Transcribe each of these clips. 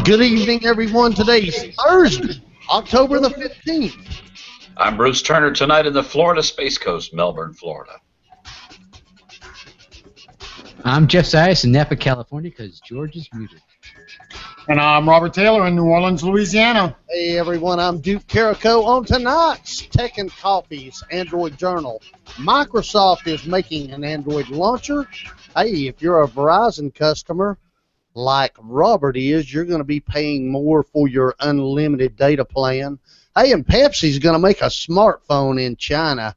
Good evening, everyone. Today's Thursday, October the 15th. I'm Bruce Turner, tonight in the Florida Space Coast, Melbourne, Florida. I'm Jeff Zayas in Napa, California, because George is muted. And I'm Robert Taylor in New Orleans, Louisiana. Hey, everyone. I'm Duke Carrico. On tonight's Tech and Coffee's Android Journal, Microsoft is making an Android launcher. Hey, if you're a Verizon customer, like Robert is, you're going to be paying more for your unlimited data plan. Hey, and Pepsi's going to make a smartphone in China.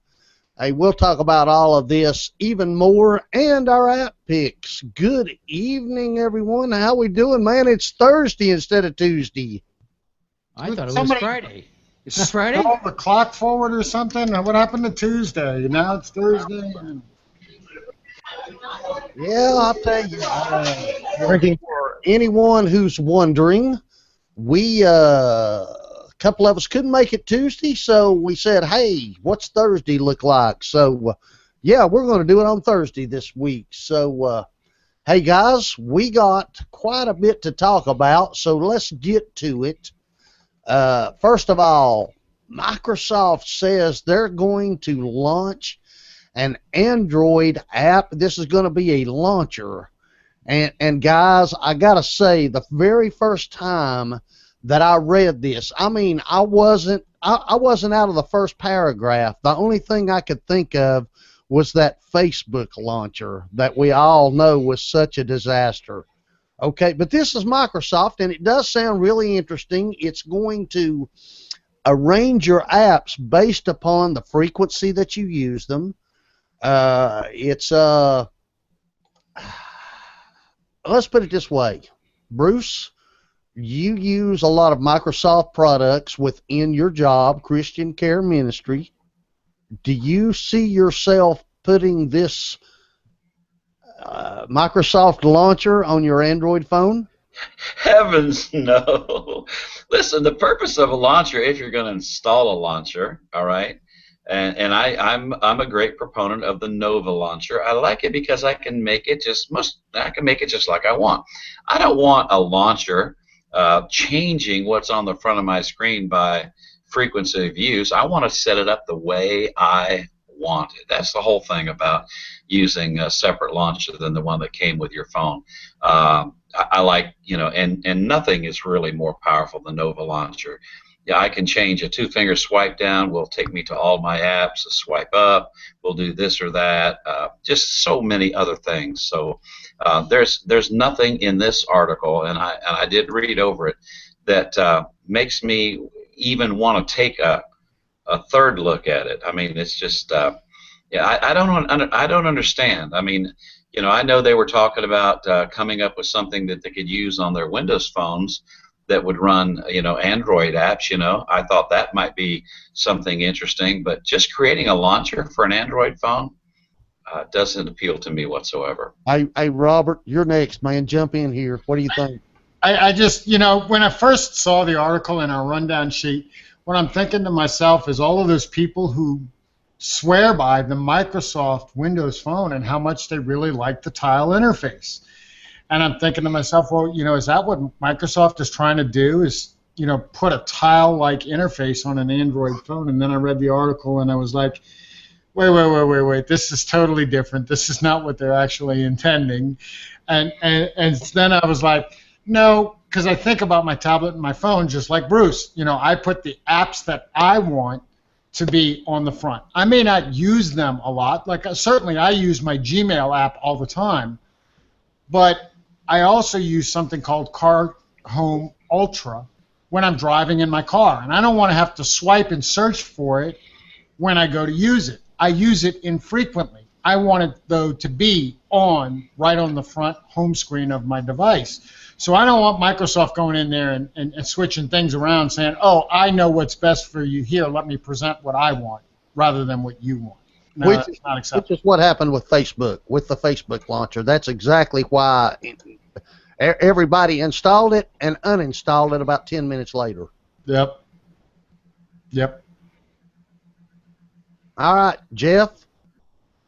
Hey, we'll talk about all of this, even more, and our app picks. Good evening, everyone. How we doing, man? It's Thursday instead of Tuesday. I thought it was Friday. It's not Friday? Call the clock forward or something? What happened to Tuesday? Now it's Thursday. Yeah, I'll tell you. For anyone who's wondering, a couple of us couldn't make it Tuesday, so we said, hey, what's Thursday look like? So, yeah, we're going to do it on Thursday this week. So, hey, guys, we got quite a bit to talk about, so let's get to it. First of all, Microsoft says they're going to launch an Android app. This is going to be a launcher. And guys, I got to say, the very first time that I read this, I mean, I wasn't out of the first paragraph. The only thing I could think of was that Facebook launcher that we all know was such a disaster. Okay, but this is Microsoft, and it does sound really interesting. It's going to arrange your apps based upon the frequency that you use them. Let's put it this way, Bruce. You use a lot of Microsoft products within your job, Christian Care Ministry. Do you see yourself putting this Microsoft launcher on your Android phone? Heavens, no. Listen, the purpose of a launcher, if you're going to install a launcher, all right, and I'm a great proponent of the Nova launcher. I like it because I can make it just like I want. I don't want a launcher changing what's on the front of my screen by frequency of use. I want to set it up the way I want it. That's the whole thing about using a separate launcher than the one that came with your phone. I like, and nothing is really more powerful than Nova launcher. Yeah, I can change a two-finger swipe down will take me to all my apps. A swipe up will do this or that. Just so many other things. So there's nothing in this article, and I did read over it, that makes me even want to take a third look at it. I mean, it's just I don't understand. I mean, I know they were talking about coming up with something that they could use on their Windows phones that would run, Android apps. I thought that might be something interesting, but just creating a launcher for an Android phone doesn't appeal to me whatsoever. Hey, Robert, you're next, man. Jump in here. What do you think? I just, when I first saw the article in our rundown sheet, what I'm thinking to myself is all of those people who swear by the Microsoft Windows Phone and how much they really like the tile interface. And I'm thinking to myself, well, is that what Microsoft is trying to do, is, put a tile-like interface on an Android phone? And then I read the article and I was like, wait, this is totally different. This is not what they're actually intending. And then I was like, no, because I think about my tablet and my phone just like Bruce. I put the apps that I want to be on the front. I may not use them a lot. Like, certainly I use my Gmail app all the time, but I also use something called Car Home Ultra when I'm driving in my car, and I don't want to have to swipe and search for it when I go to use it. I use it infrequently. I want it, though, to be right on the front home screen of my device. So I don't want Microsoft going in there and switching things around, saying, oh, I know what's best for you here, let me present what I want rather than what you want. No, that's not acceptable. Which is what happened with Facebook, with the Facebook launcher. That's exactly why everybody installed it and uninstalled it about 10 minutes later. Yep. All right, Jeff.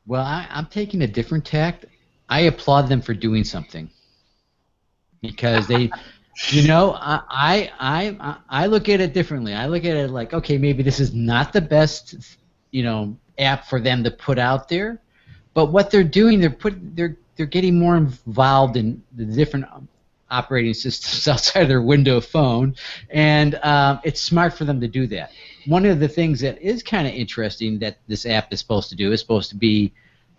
Well, I'm taking a different tact. I applaud them for doing something because they, I look at it differently. I look at it like, okay, maybe this is not the best, app for them to put out there, but what they're doing, they're getting more involved in the different operating systems outside of their Windows phone, and it's smart for them to do that. One of the things that is kind of interesting that this app is supposed to do is supposed to be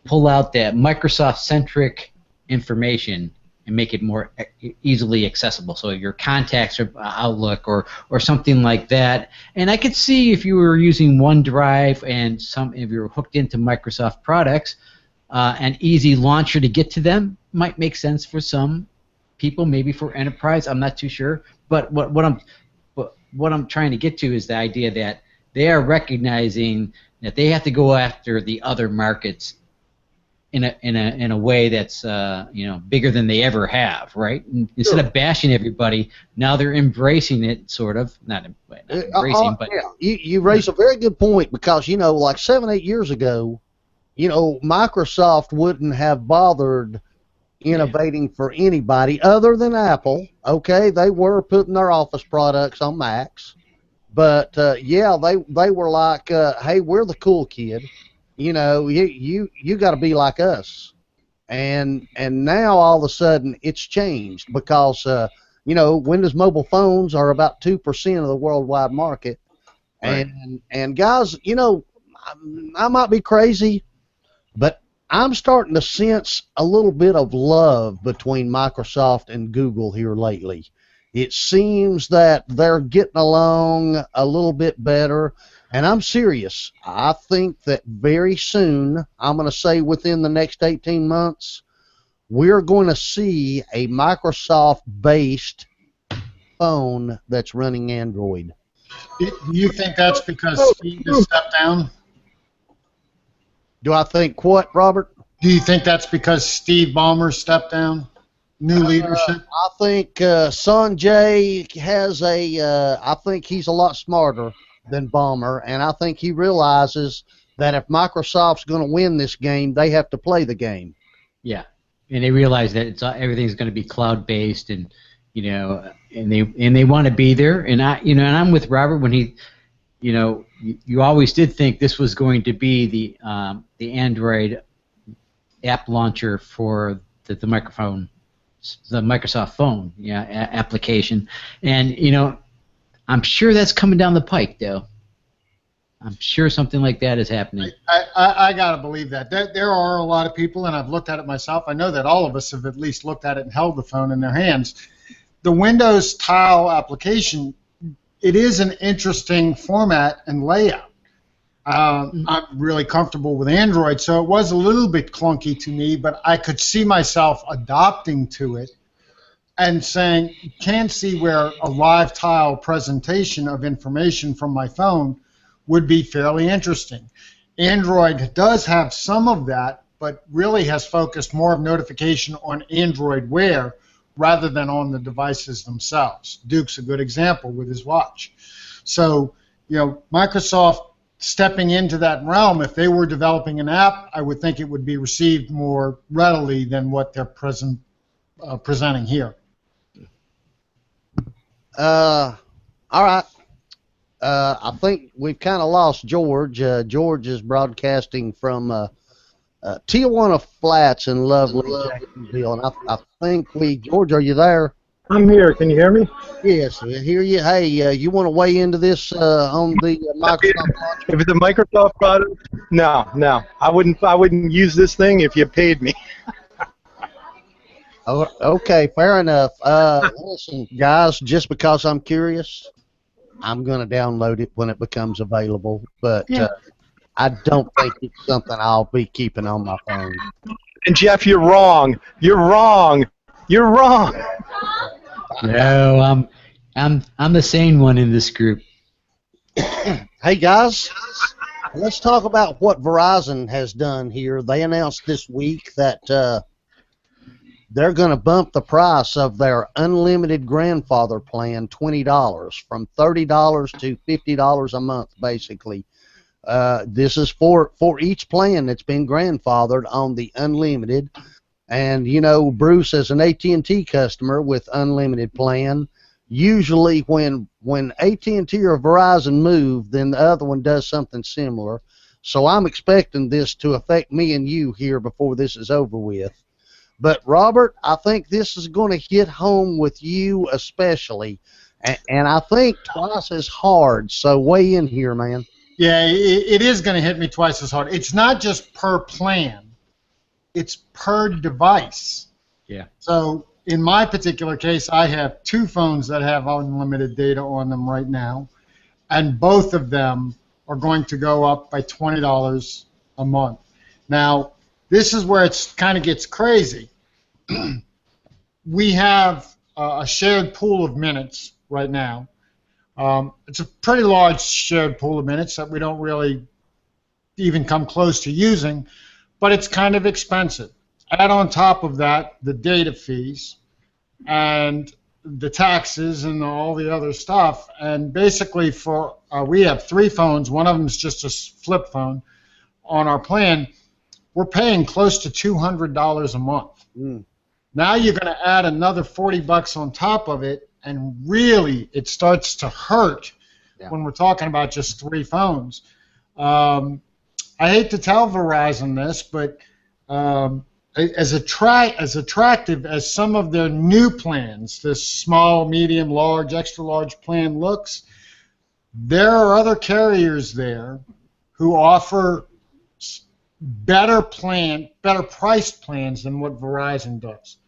pull out that Microsoft-centric information and make it more easily accessible. So your contacts or Outlook or something like that. And I could see if you were using OneDrive and if you were hooked into Microsoft products, an easy launcher to get to them might make sense for some people, maybe for enterprise. I'm not too sure. But what I'm trying to get to is the idea that they are recognizing that they have to go after the other markets in a way that's bigger than they ever have, right? And instead of bashing everybody, now they're embracing it, sort of. Not embracing, but yeah. You raise a very good point because like 7-8 years ago, Microsoft wouldn't have bothered innovating for anybody other than Apple. Okay, they were putting their Office products on Macs, but they were like, hey, we're the cool kid. You got to be like us, and now all of a sudden it's changed because Windows mobile phones are about 2% of the worldwide market, Right. and guys, I might be crazy, but I'm starting to sense a little bit of love between Microsoft and Google here lately. It seems that they're getting along a little bit better. And I'm serious. I think that very soon, I'm going to say within the next 18 months, we're going to see a Microsoft-based phone that's running Android. Do you think that's because Steve has stepped down? Do I think what, Robert? Do you think that's because Steve Ballmer stepped down? New leadership? I think Sanjay has I think he's a lot smarter than Ballmer, and I think he realizes that if Microsoft's going to win this game, they have to play the game. Yeah, and they realize that everything's going to be cloud based, and and they want to be there. And and I'm with Robert when he, you always did think this was going to be the Android app launcher for the Microsoft phone, application, and I'm sure that's coming down the pike, though. I'm sure something like that is happening. I got to believe that. There are a lot of people, and I've looked at it myself. I know that all of us have at least looked at it and held the phone in their hands. The Windows Tile application, it is an interesting format and layout. I'm really comfortable with Android, so it was a little bit clunky to me, but I could see myself adopting to it and saying, can see where a live tile presentation of information from my phone would be fairly interesting. Android does have some of that, but really has focused more of notification on Android Wear rather than on the devices themselves. Duke's a good example with his watch. So, Microsoft stepping into that realm, if they were developing an app, I would think it would be received more readily than what they're presenting here. All right. I think we've kind of lost George. George is broadcasting from Tijuana Flats in lovely Jacksonville, and I think George, are you there? I'm here. Can you hear me? Yes, we hear you. Hey, you want to weigh into this on the Microsoft launch? If it's a Microsoft product, no. I wouldn't use this thing if you paid me. Oh, okay, fair enough. Listen, guys, just because I'm curious, I'm going to download it when it becomes available, but I don't think it's something I'll be keeping on my phone. And Jeff, you're wrong. You're wrong. You're wrong. No, I'm the sane one in this group. Hey guys, let's talk about what Verizon has done here. They announced this week that they're going to bump the price of their unlimited grandfather plan $20 from $30 to $50 a month, basically. This is for each plan that's been grandfathered on the unlimited. And you know, Bruce, as an AT&T customer with unlimited plan, usually when AT&T or Verizon move, then the other one does something similar. So I'm expecting this to affect me and you here before this is over with. But Robert, I think this is going to hit home with you especially, and I think twice as hard. So weigh in here, man. Yeah, it is going to hit me twice as hard. It's not just per plan. It's per device. Yeah. So in my particular case, I have 2 phones that have unlimited data on them right now, and both of them are going to go up by $20 a month. Now, this is where it kind of gets crazy. We have a shared pool of minutes right now. It's a pretty large shared pool of minutes that we don't really even come close to using, but it's kind of expensive. Add on top of that the data fees and the taxes and all the other stuff, and basically for we have 3 phones. One of them is just a flip phone on our plan. We're paying close to $200 a month. Now you're going to add another $40 on top of it, and really it starts to hurt when we're talking about just 3 phones. I hate to tell Verizon this, but as attractive as some of their new plans, this small, medium, large, extra large plan looks, there are other carriers there who offer better priced plans than what Verizon does.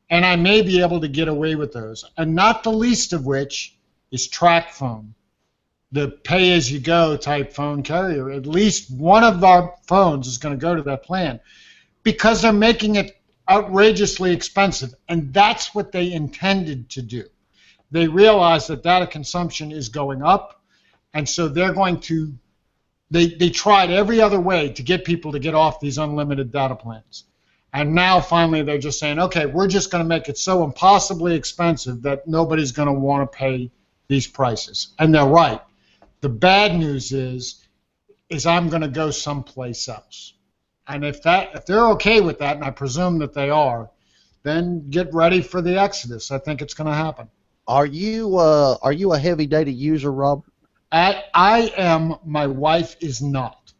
And I may be able to get away with those. And not the least of which is TracFone, the pay-as-you-go type phone carrier. At least one of our phones is going to go to that plan because they're making it outrageously expensive. And that's what they intended to do. They realize that data consumption is going up, and so they're going to they tried every other way to get people to get off these unlimited data plans. And now finally they're just saying, okay, we're just going to make it so impossibly expensive that nobody's going to want to pay these prices. And they're right. The bad news is I'm going to go someplace else. And if they're okay with that, and I presume that they are, then get ready for the exodus. I think it's going to happen. Are you a heavy data user, Robert? I am. My wife is not.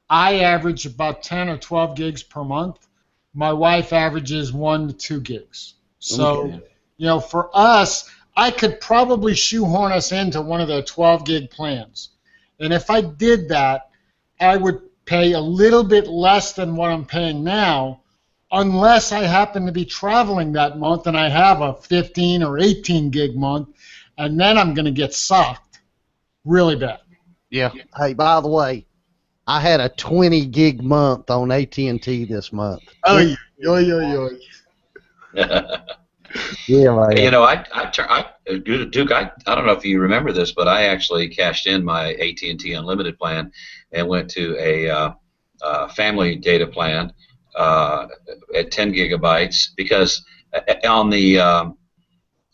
I average about 10 or 12 gigs per month. My wife averages 1 to 2 gigs. So, okay. You know, for us, I could probably shoehorn us into one of their 12 gig plans. And if I did that, I would pay a little bit less than what I'm paying now, unless I happen to be traveling that month and I have a 15 or 18 gig month, and then I'm going to get socked really bad. Yeah. Hey, by the way, I had a 20 gig month on AT&T this month. Oh, yo. Yeah, man. You know, Duke, I don't know if you remember this, but I actually cashed in my AT&T Unlimited plan and went to a family data plan at 10 gigabytes because on the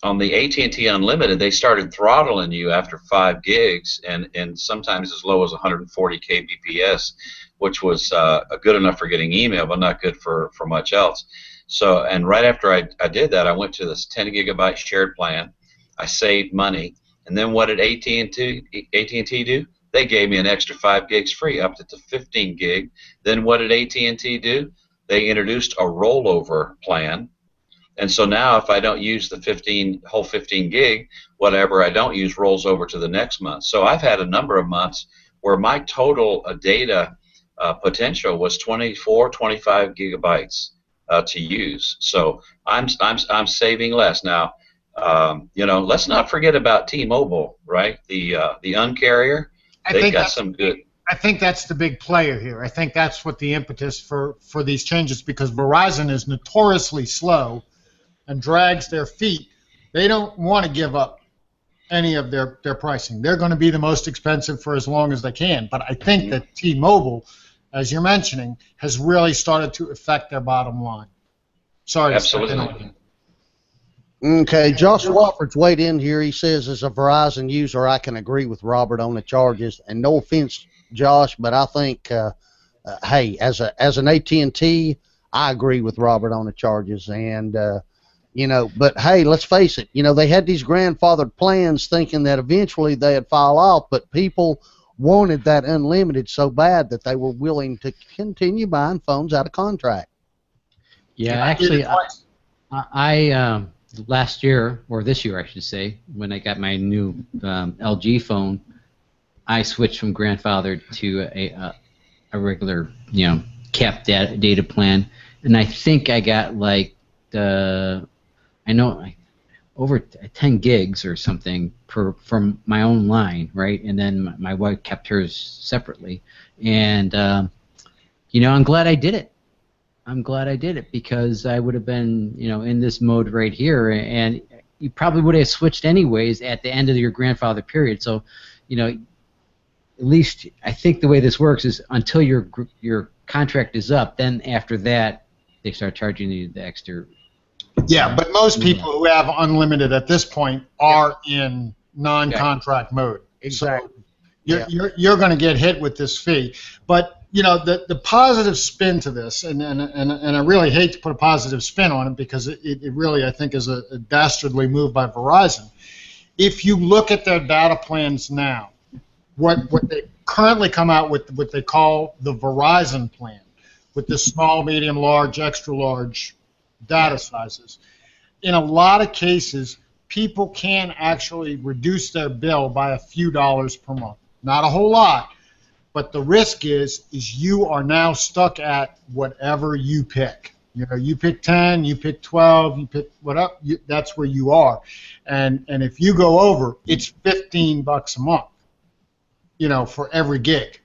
AT&T Unlimited, they started throttling you after 5 gigs and sometimes as low as 140 kbps, which was good enough for getting email, but not good for much else. So, and right after I did that, I went to this 10 gigabyte shared plan. I saved money, and then what did AT&T do? They gave me an extra 5 gigs free, up to 15 gig. Then what did AT&T do? They introduced a rollover plan. And so now if I don't use the whole 15 gig, whatever I don't use rolls over to the next month. So I've had a number of months where my total data potential was 24, 25 gigabytes to use. So I'm saving less. Now, you know, let's not forget about T-Mobile, right? The uncarrier. They've got some good. I think that's the big player here. I think that's what the impetus for these changes, because Verizon is notoriously slow and drags their feet. They don't want to give up any of their pricing. They're going to be the most expensive for as long as they can. But I think that T-Mobile, as you're mentioning, has really started to affect their bottom line. Sorry. Absolutely. Okay, Josh Wofford's weighed in here. He says, as a Verizon user, I can agree with Robert on the charges. And no offense Josh, but I think, hey, as an AT&T, I agree with Robert on the charges, and but hey, let's face it, they had these grandfathered plans thinking that eventually they'd fall off, but people wanted that unlimited so bad that they were willing to continue buying phones out of contract. Yeah, actually, I last year, or this year I should say, when I got my new LG phone, I switched from grandfathered to a regular, capped data plan, and I think I got like over 10 gigs or something from my own line, right? And then my wife kept hers separately, and I'm glad I did it. I'm glad I did it because I would have been, in this mode right here, and you probably would have switched anyways at the end of your grandfather period. So, at least I think the way this works is until your contract is up, then after that they start charging you the extra. Yeah, but most people who have unlimited at this point are in non-contract mode. Exactly. So you're going to get hit with this fee, but the positive spin to this, and I really hate to put a positive spin on it because it really, I think, is a dastardly move by Verizon. If you look at their data plans now, what they currently come out with, what they call the Verizon plan, with the small, medium, large, extra large data sizes, in a lot of cases, people can actually reduce their bill by a few dollars per month. Not a whole lot. But the risk is you are now stuck at whatever you pick. You pick 10, you pick 12, you pick whatever. That's where you are, and if you go over, it's $15 a month. For every gig.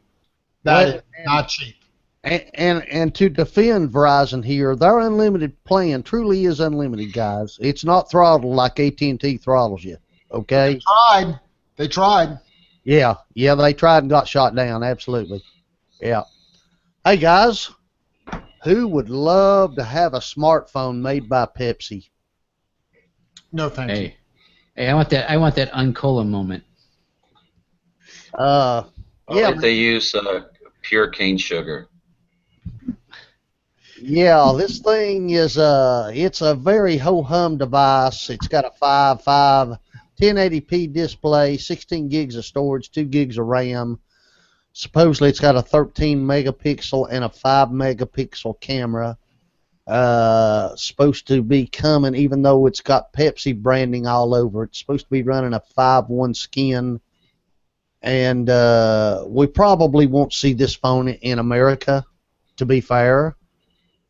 That is not cheap. And to defend Verizon here, their unlimited plan truly is unlimited, guys. It's not throttled like AT&T throttles you. Okay. They tried. Yeah, they tried and got shot down, absolutely. Yeah. Hey, guys, who would love to have a smartphone made by Pepsi? No, thank you. Hey, I want that Uncola moment. If they use pure cane sugar. Yeah, this thing is it's a very ho-hum device. It's got a 5.5 1080p display, 16 gigs of storage, 2 gigs of RAM. Supposedly it's got a 13 megapixel and a 5 megapixel camera. Supposed to be coming, even though it's got Pepsi branding all over, it's supposed to be running a 5.1 skin. And we probably won't see this phone in America, to be fair.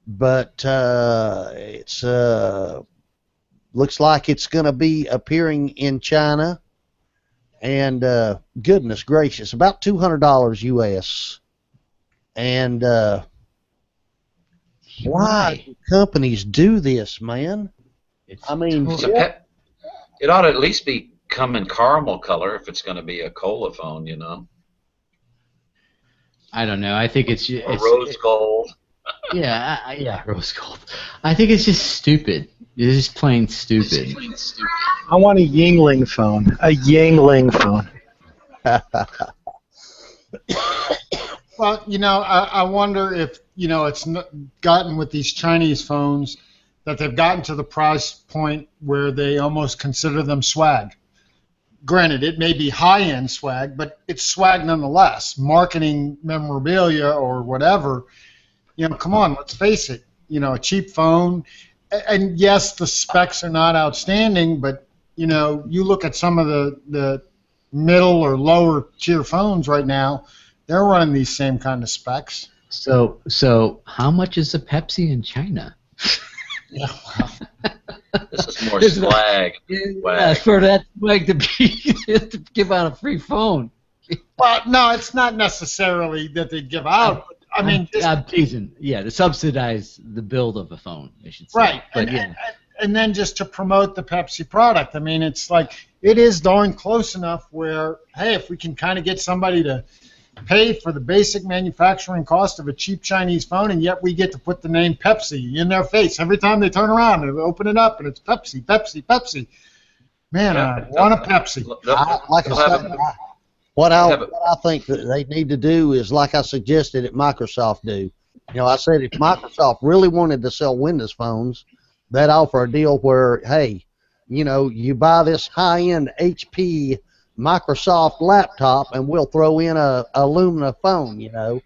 But it's looks like it's going to be appearing in China, and goodness gracious, about $200 US. And why do companies do this, man? It ought to at least be come in caramel color if it's going to be a cola phone, I don't know. I think it's rose gold. Yeah, rose gold. I think it's just stupid. It's just plain stupid. I want a Yingling phone. A Yingling phone. Well, I wonder if, it's gotten with these Chinese phones that they've gotten to the price point where they almost consider them swag. Granted, it may be high-end swag, but it's swag nonetheless. Marketing memorabilia or whatever. Come on, let's face it. A cheap phone, and yes, the specs are not outstanding, but you look at some of the middle or lower tier phones right now, they're running these same kind of specs. So how much is a Pepsi in China? Yeah, well. This is more swag. For that swag to give out a free phone. Well, no, it's not necessarily that they give out. I'm teasing. Yeah, to subsidize the build of a phone, I should say. Right, but and then just to promote the Pepsi product. I mean, it's like it is darn close enough where, hey, if we can kind of get somebody to pay for the basic manufacturing cost of a cheap Chinese phone, and yet we get to put the name Pepsi in their face every time they turn around and open it up, and it's Pepsi, Pepsi, Pepsi. Man, I want a Pepsi. What I think that they need to do is, like I suggested at Microsoft do. I said if Microsoft really wanted to sell Windows phones, they'd offer a deal where, hey, you buy this high-end HP Microsoft laptop and we'll throw in a Lumina phone,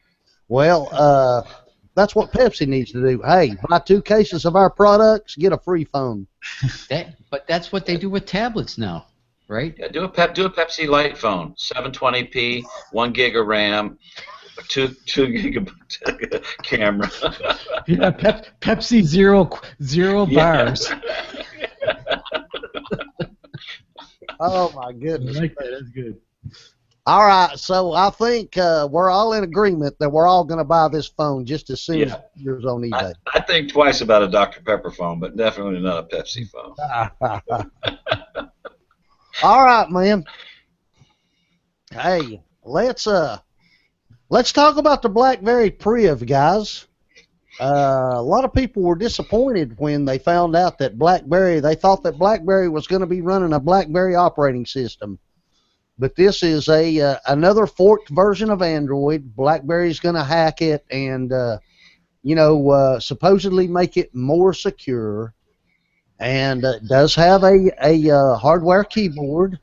Well, that's what Pepsi needs to do. Hey, buy 2 cases of our products, get a free phone. But that's what they do with tablets now, right? Yeah, do a Pepsi Light phone, 720p, 1 gig of RAM, 2 gigabyte camera. Yeah, Pepsi zero bars. Oh my goodness! I like that. That's good. All right, so I think we're all in agreement that we're all going to buy this phone just as soon as yours on eBay. I think twice about a Dr. Pepper phone, but definitely not a Pepsi phone. All right, man. Hey, let's talk about the BlackBerry Priv, guys. A lot of people were disappointed when they found out that they thought that BlackBerry was going to be running a BlackBerry operating system. But this is another forked version of Android. BlackBerry's going to hack it and, supposedly make it more secure. And it does have a hardware keyboard.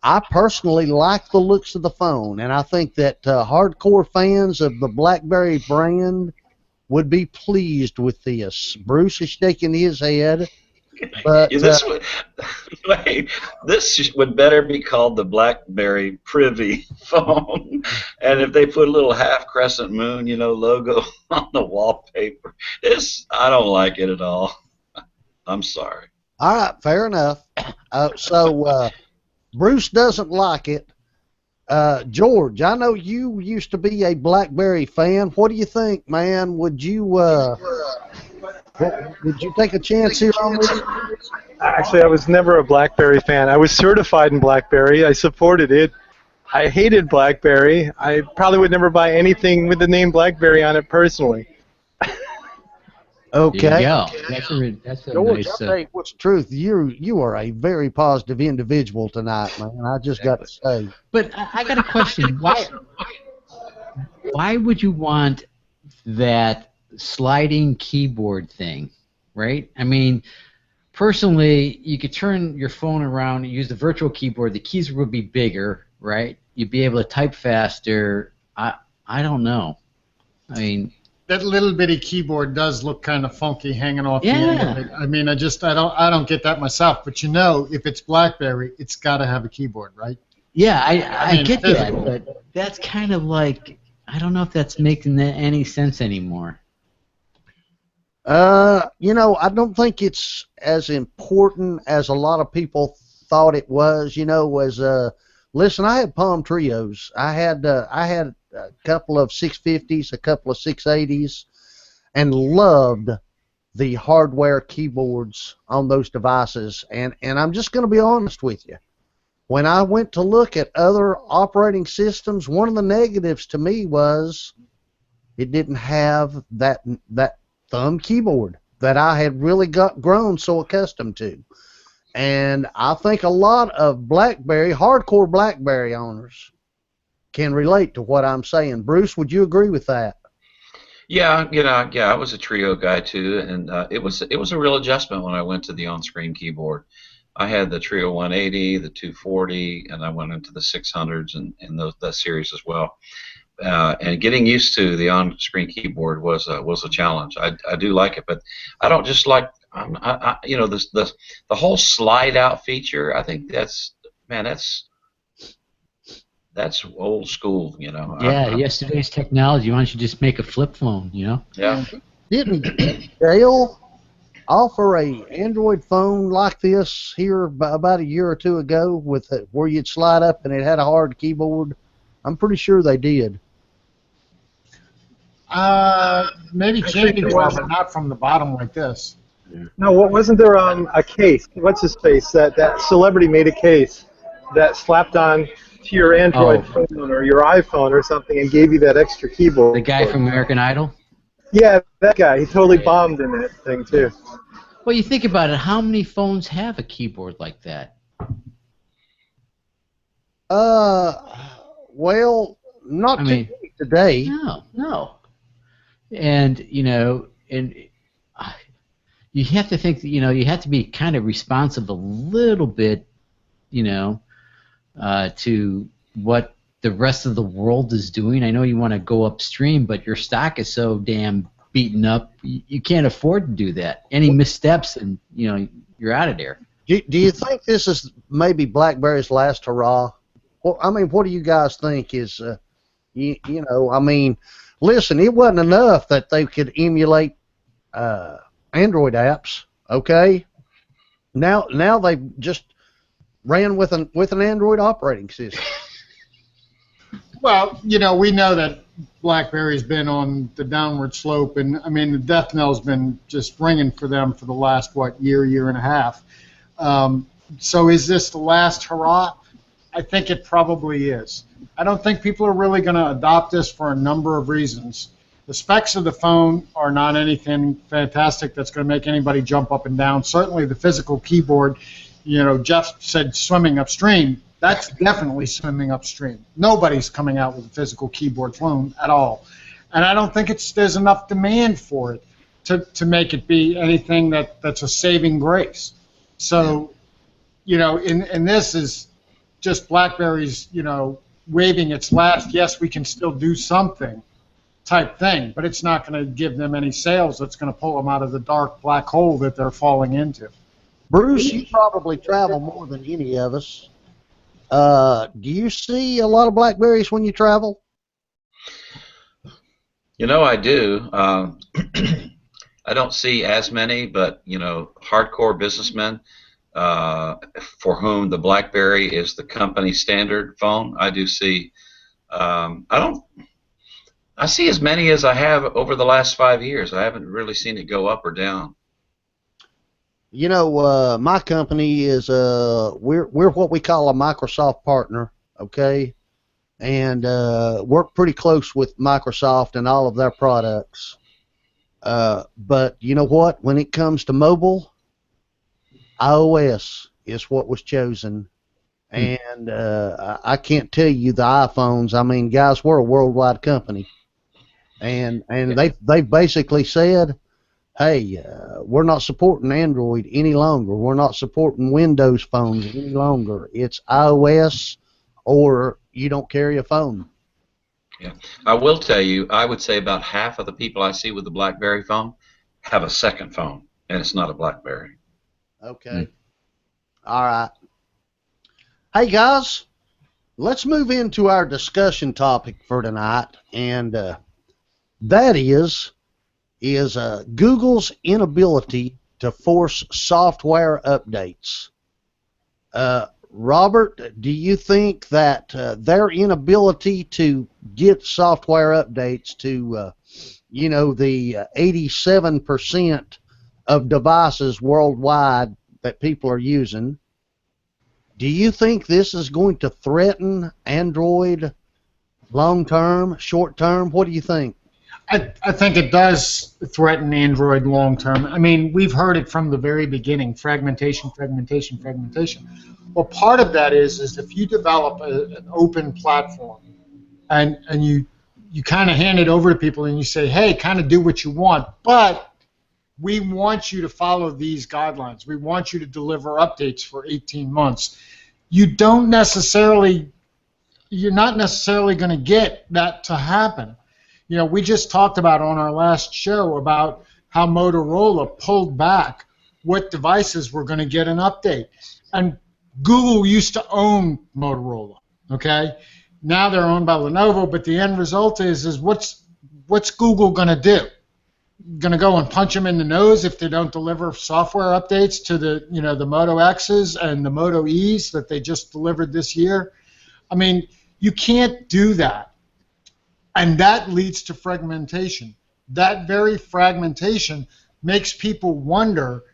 I personally like the looks of the phone, and I think that hardcore fans of the BlackBerry brand would be pleased with this. Bruce is shaking his head. But this would better be called the BlackBerry Privy phone. And if they put a little half crescent moon, logo on the wallpaper, I don't like it at all. I'm sorry. All right, fair enough. So Bruce doesn't like it. George, I know you used to be a BlackBerry fan. What do you think, man? Would you take a chance here on this? Actually, I was never a BlackBerry fan. I was certified in BlackBerry. I supported it. I hated BlackBerry. I probably would never buy anything with the name BlackBerry on it personally. Okay. Yeah, that's a George, nice. I'll tell you what's the truth. You are a very positive individual tonight, man. I just got to say. But I got a question. Why would you want that sliding keyboard thing, right? I mean, personally, you could turn your phone around and use the virtual keyboard. The keys would be bigger, right? You'd be able to type faster. I don't know. I mean, that little bitty keyboard does look kind of funky hanging off the end of it. I mean, I don't get that myself. But if it's BlackBerry, it's got to have a keyboard, right? Yeah, I get that, but that's kind of like, I don't know if that's making any sense anymore. I don't think it's as important as a lot of people thought it was. Listen, I had Palm Trios. I had a couple of 650s, a couple of 680s, and loved the hardware keyboards on those devices. And I'm just going to be honest with you. When I went to look at other operating systems, one of the negatives to me was it didn't have that thumb keyboard that I had really grown so accustomed to. And I think a lot of hardcore BlackBerry owners can relate to what I'm saying. Bruce, would you agree with that? Yeah, I was a Trio guy too, and it was a real adjustment when I went to the on-screen keyboard. I had the Trio 180, the 240, and I went into the 600s and that series as well. And getting used to the on-screen keyboard was a challenge. I do like it, but I don't just like the whole slide-out feature. I think that's old school. Yeah, yesterday's technology. Why don't you just make a flip phone? Yeah. Didn't Dale offer a Android phone like this here about a year or two ago with where you'd slide up and it had a hard keyboard? I'm pretty sure they did. Maybe changing well, but not from the bottom like this. No, wasn't there a case? What's his face? That celebrity made a case that slapped on to your Android phone or your iPhone or something and gave you that extra keyboard. The guy from American Idol? Yeah, that guy. He totally bombed in that thing too. Well, you think about it. How many phones have a keyboard like that? Well, not I too mean, many today. no. And you have to think that, you have to be kind of responsive a little bit, to what the rest of the world is doing. I know you want to go upstream, but your stock is so damn beaten up, you can't afford to do that. Any missteps, and you're out of there. Do you think this is maybe BlackBerry's last hurrah? Well, I mean, what do you guys think is, I mean, listen, it wasn't enough that they could emulate Android apps, okay? Now they just ran with an Android operating system. Well, we know that BlackBerry's been on the downward slope, and I mean the death knell's been just ringing for them for the last year and a half. So is this the last hurrah? I think it probably is. I don't think people are really going to adopt this for a number of reasons. The specs of the phone are not anything fantastic that's going to make anybody jump up and down. Certainly the physical keyboard, Jeff said swimming upstream. That's definitely swimming upstream. Nobody's coming out with a physical keyboard phone at all. And I don't think there's enough demand for it to make it be anything that's a saving grace. So, and this is just BlackBerry's, waving its last, yes, we can still do something type thing, but it's not going to give them any sales that's going to pull them out of the dark black hole that they're falling into. Bruce, you probably travel more than any of us. Do you see a lot of BlackBerries when you travel? I do. I don't see as many, but hardcore businessmen for whom the BlackBerry is the company standard phone, I do see. I see as many as I have over the last 5 years. I haven't really seen it go up or down. My company is we're what we call a Microsoft partner, okay, and work pretty close with Microsoft and all of their products. But you know what? When it comes to mobile, iOS is what was chosen, and I can't tell you the iPhones. I mean, guys, we're a worldwide company, and they basically said, hey, we're not supporting Android any longer. We're not supporting Windows phones any longer. It's iOS, or you don't carry a phone. Yeah, I will tell you, I would say about half of the people I see with the BlackBerry phone have a second phone, and it's not a BlackBerry. Okay. All right. Hey, guys, let's move into our discussion topic for tonight, and that is Google's inability to force software updates. Robert, do you think that their inability to get software updates to, the 87% of devices worldwide that people are using, do you think this is going to threaten Android long term, short term? What do you think? I think it does threaten Android long term. I mean, we've heard it from the very beginning, fragmentation. Well, part of that is if you develop an open platform and you kind of hand it over to people and you say, hey, kind of do what you want, but we want you to follow these guidelines. We want you to deliver updates for 18 months. You're not necessarily going to get that to happen. We just talked about on our last show about how Motorola pulled back what devices were going to get an update. And Google used to own Motorola, okay? Now they're owned by Lenovo, but the end result is what's Google going to do? Going to go and punch them in the nose if they don't deliver software updates to the Moto X's and the Moto E's that they just delivered this year? I mean, you can't do that. And that leads to fragmentation. That very fragmentation makes people wonder,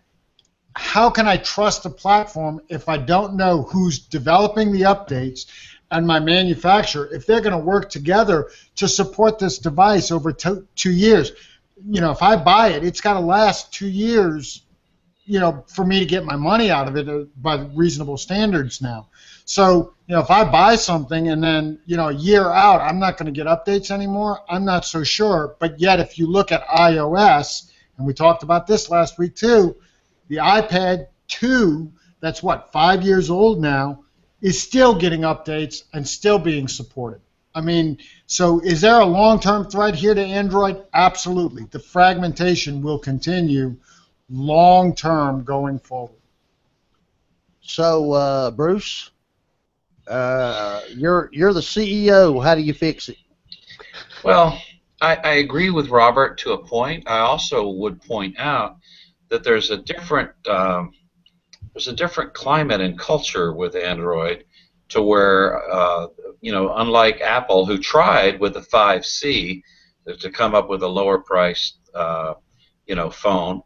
how can I trust a platform if I don't know who's developing the updates and my manufacturer, if they're going to work together to support this device over 2 years? If I buy it, it's got to last 2 years for me to get my money out of it by reasonable standards now. So, if I buy something and then, a year out, I'm not going to get updates anymore, I'm not so sure. But yet, if you look at iOS, and we talked about this last week too, the iPad 2, that's 5 years old now, is still getting updates and still being supported. I mean, so is there a long-term threat here to Android? Absolutely. The fragmentation will continue long-term going forward. So, Bruce, you're the CEO. How do you fix it? Well, I agree with Robert to a point. I also would point out that there's a different climate and culture with Android, to where unlike Apple, who tried with the 5C to come up with a lower priced phone,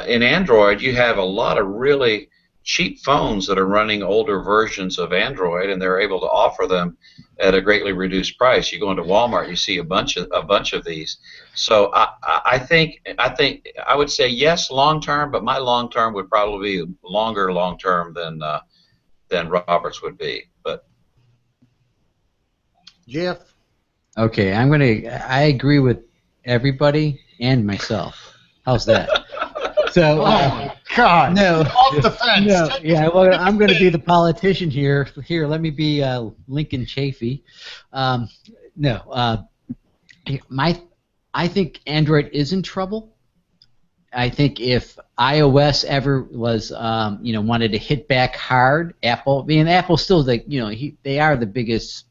in Android you have a lot of really cheap phones that are running older versions of Android, and they're able to offer them at a greatly reduced price. You go into Walmart, you see a bunch of these. So I think I would say yes, long term, but my long term would probably be longer long term than Robert's would be. But Jeff? Okay, I agree with everybody and myself. How's that? So, God, no, off the fence. no, yeah. Well, I'm going to be the politician here. Here, let me be Lincoln Chafee. No, I think Android is in trouble. I think if iOS ever was, wanted to hit back hard, Apple still, they are the biggest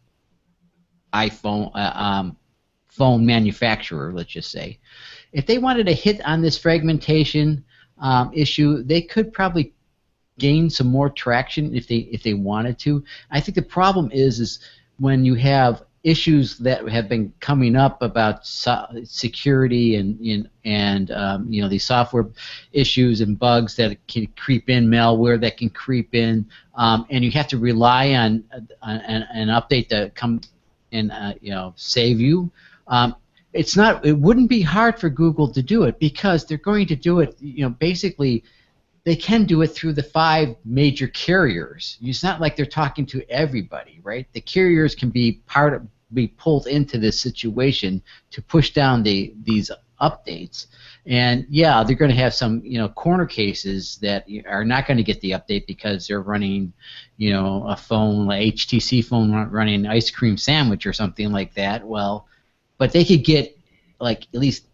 iPhone phone manufacturer, let's just say. If they wanted to hit on this fragmentation issue, they could probably gain some more traction if they wanted to. I think the problem is when you have issues that have been coming up about security and these software issues and bugs that can creep in, malware that can creep in, and you have to rely on an update to come and save you. It wouldn't be hard for Google to do it, because they're going to do it. Basically, they can do it through the 5 major carriers. It's not like they're talking to everybody, right? The carriers can be pulled into this situation to push down these updates. And yeah, they're going to have some corner cases that are not going to get the update because they're running a phone, like HTC phone running an ice cream sandwich or something like that. Well, but they could get like at least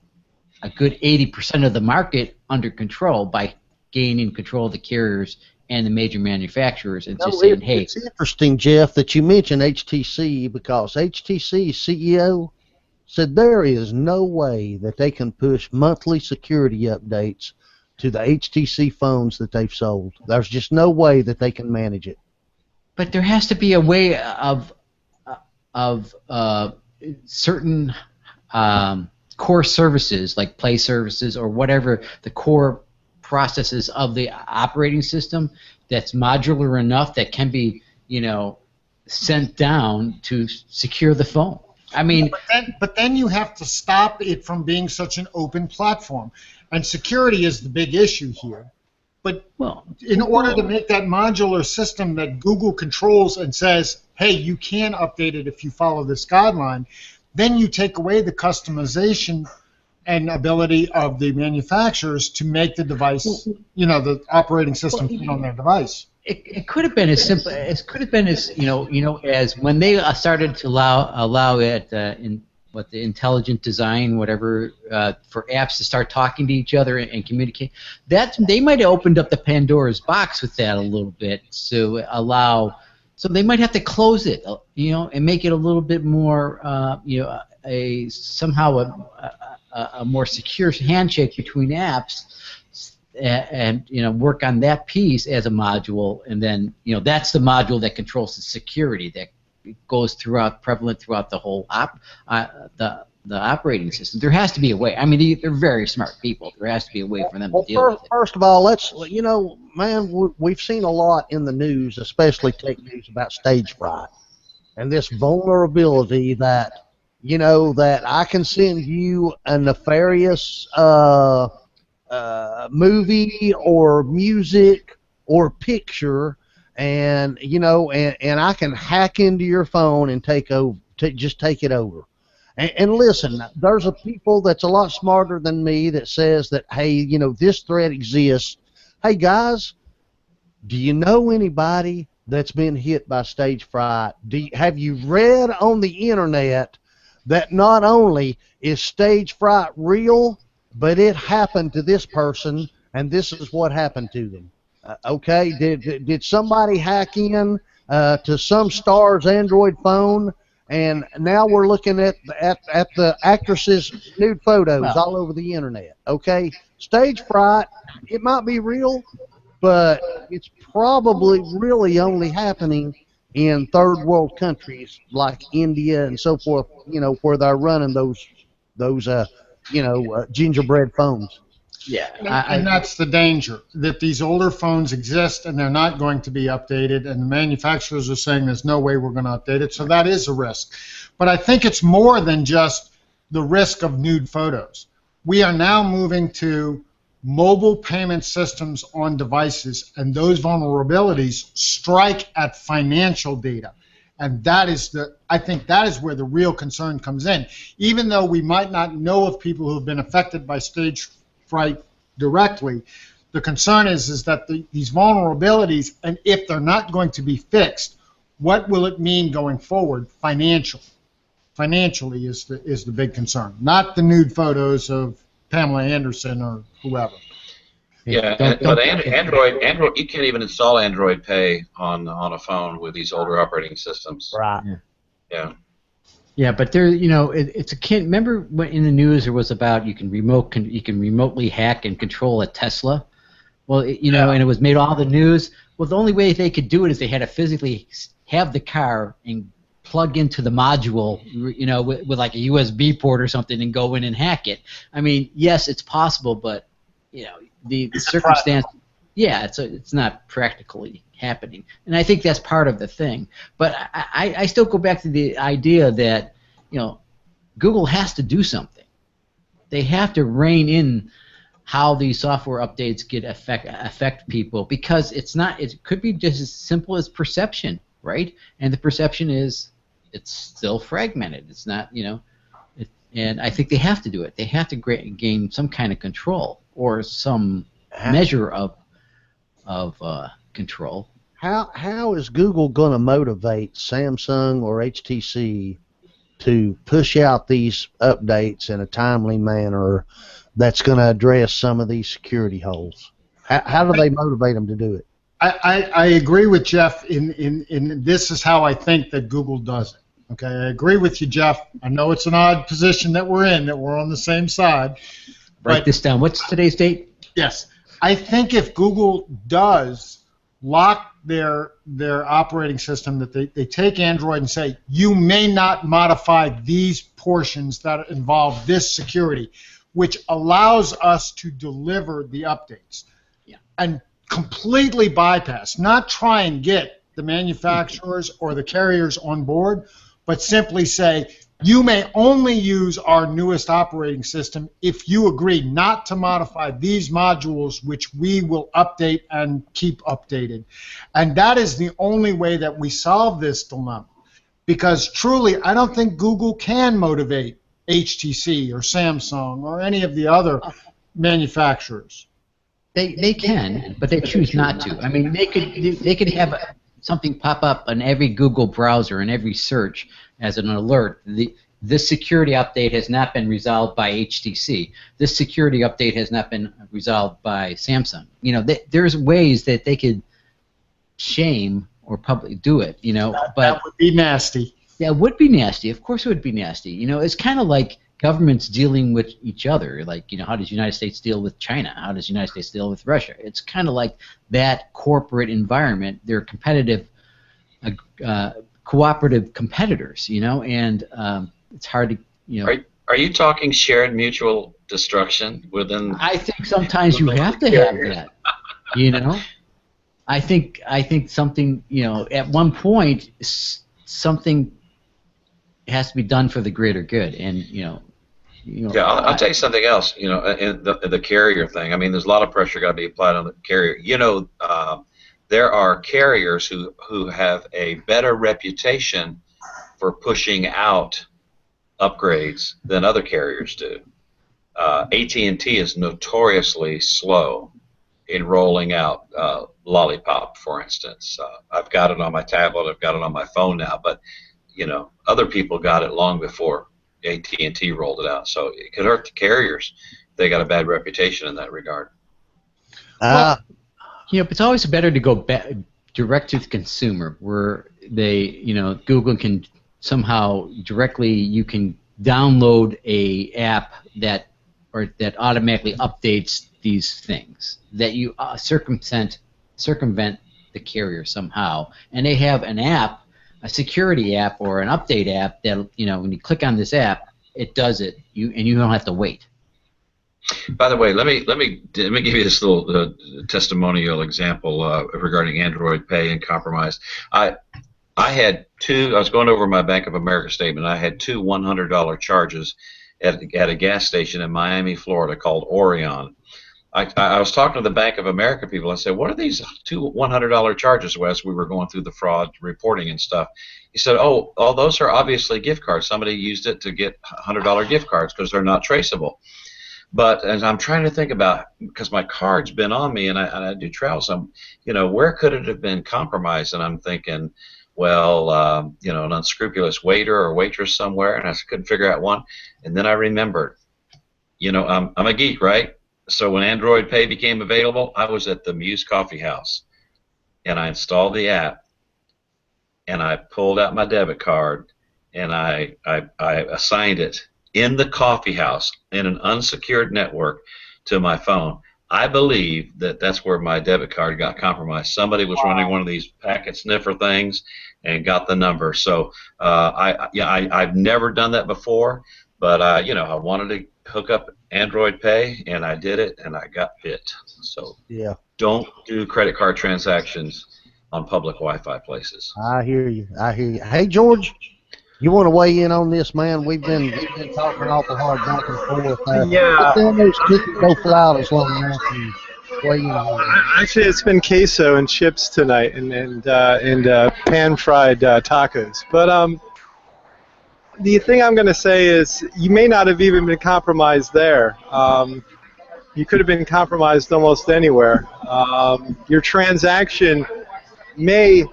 a good 80% of the market under control by gaining control of the carriers and the major manufacturers and just saying, hey. It's interesting, Jeff, that you mentioned HTC, because HTC's CEO said there is no way that they can push monthly security updates to the HTC phones that they've sold. There's just no way that they can manage it. But there has to be a way of certain core services, like Play services or whatever the core processes of the operating system, that's modular enough that can be sent down to secure the phone. I mean, but then you have to stop it from being such an open platform, and security is the big issue here. But in order to make that modular system that Google controls and says, hey, you can update it if you follow this guideline, then you take away the customization and ability of the manufacturers to make the device, the operating system fit on their device. It could have been as simple. It could have been as as when they started to allow it in the intelligent design, whatever, for apps to start talking to each other and communicate. That they might have opened up the Pandora's box with that a little bit to allow. So they might have to close it, and make it a little bit more, somehow a more secure handshake between apps. And work on that piece as a module, and then that's the module that controls the security that goes prevalent throughout the whole the operating system. There has to be a way. I mean, they're very smart people. There has to be a way for them to deal with it. First of all, let's man, we've seen a lot in the news, especially tech news, about stage fright and this vulnerability that that I can send you a nefarious movie or music or picture, and and I can hack into your phone and just take it over. And listen, there's a people that's a lot smarter than me that says that, hey, this threat exists. Hey guys, do you know anybody that's been hit by stage fright? Have you read on the internet that not only is stage fright real, but it happened to this person, and this is what happened to them? Okay, did somebody hack in to some star's Android phone, and now we're looking at the actress's nude photos all over the internet? Okay, stage fright, it might be real, but it's probably really only happening in third world countries like India and so forth, where they're running those gingerbread phones. Yeah, And that's the danger, that these older phones exist and they're not going to be updated, and the manufacturers are saying there's no way we're going to update it, so that is a risk. But I think it's more than just the risk of nude photos. We are now moving to mobile payment systems on devices, and those vulnerabilities strike at financial data. And I think that is where the real concern comes in. Even though we might not know of people who have been affected by stage fright directly, the concern is that these vulnerabilities, and if they're not going to be fixed, what will it mean going forward financially? Financially is the big concern, not the nude photos of Pamela Anderson or whoever. Yeah, but Android, you can't even install Android Pay on a phone with these older operating systems. Right. Yeah. Yeah, but there, it's akin. Remember when in the news there was about you can remotely hack and control a Tesla. Well, and it was made all the news. Well, the only way they could do it is they had to physically have the car and plug into the module, with like a USB port or something, and go in and hack it. I mean, yes, it's possible, but the circumstance. Yeah, it's not practically happening, and I think that's part of the thing. But I still go back to the idea that Google has to do something. They have to rein in how these software updates affect people, because it could be just as simple as perception, right? And the perception is it's still fragmented. It's not, and I think they have to do it. They have to gain some kind of control or some measure of control. How is Google going to motivate Samsung or HTC to push out these updates in a timely manner that's going to address some of these security holes? How do they motivate them to do it? I agree with Jeff in this is how I think that Google does it. Okay, I agree with you, Jeff. I know it's an odd position that we're in, that we're on the same side. Write this down. What's today's date? Yes. I think if Google does lock their operating system, that they take Android and say, you may not modify these portions that involve this security, which allows us to deliver the updates. Yeah. And completely bypass, not try and get the manufacturers or the carriers on board, but simply say, you may only use our newest operating system if you agree not to modify these modules, which we will update and keep updated. And that is the only way that we solve this dilemma. Because truly, I don't think Google can motivate HTC or Samsung or any of the other manufacturers. They can, but they choose not to. I mean, they could have something pop up on every Google browser and every search as an alert. This security update has not been resolved by HTC. This security update has not been resolved by Samsung. There's ways that they could shame or publicly do it. But that would be nasty. Yeah, it would be nasty. Of course, it would be nasty. It's kind of like governments dealing with each other. Like, how does the United States deal with China? How does the United States deal with Russia? It's kind of like that corporate environment. They're competitive, cooperative competitors, and it's hard to, Are you talking shared mutual destruction within? I think sometimes you have to have that, I think something, at one point, something has to be done for the greater good, and Yeah, I'll tell you something else. In the carrier thing. I mean, there's a lot of pressure got to be applied on the carrier. There are carriers who have a better reputation for pushing out upgrades than other carriers do. AT&T is notoriously slow in rolling out Lollipop, for instance. I've got it on my tablet. I've got it on my phone now, but other people got it long before AT&T rolled it out. So it could hurt the carriers. They got a bad reputation in that regard. Well, it's always better to go direct to the consumer, where Google can somehow directly, you can download a app that automatically updates these things, that you circumvent the carrier somehow, and they have an app, a security app or an update app that when you click on this app, it does it, and you don't have to wait. By the way, let me give you this little testimonial example regarding Android Pay and compromise. I had two. I was going over my Bank of America statement. I had two $100 charges at a gas station in Miami, Florida, called Orion. I was talking to the Bank of America people. I said, "What are these two $100 charges?" As we were going through the fraud reporting and stuff. He said, "Oh, those are obviously gift cards. Somebody used it to get $100 gift cards because they're not traceable." But as I'm trying to think about, because my card's been on me and I do travel some, where could it have been compromised? And I'm thinking, well, an unscrupulous waiter or waitress somewhere, and I couldn't figure out one. And then I remembered, I'm a geek, right? So when Android Pay became available, I was at the Muse Coffee House, and I installed the app, and I pulled out my debit card, and I assigned it in the coffee house in an unsecured network to my phone. I believe that's where my debit card got compromised. Somebody was running one of these packet sniffer things and got the number. So I've never done that before, but I wanted to hook up Android Pay, and I did it, and I got bit. So yeah, don't do credit card transactions on public Wi-Fi places. I hear you. Hey, George, you want to weigh in on this, man? We've been talking awful hard back and forth. Yeah. Put down those cookies, go fly as long enough and weigh in on that. Actually, it's been queso and chips tonight, and pan-fried tacos. But the thing I'm going to say is, you may not have even been compromised there. You could have been compromised almost anywhere. Your transaction may,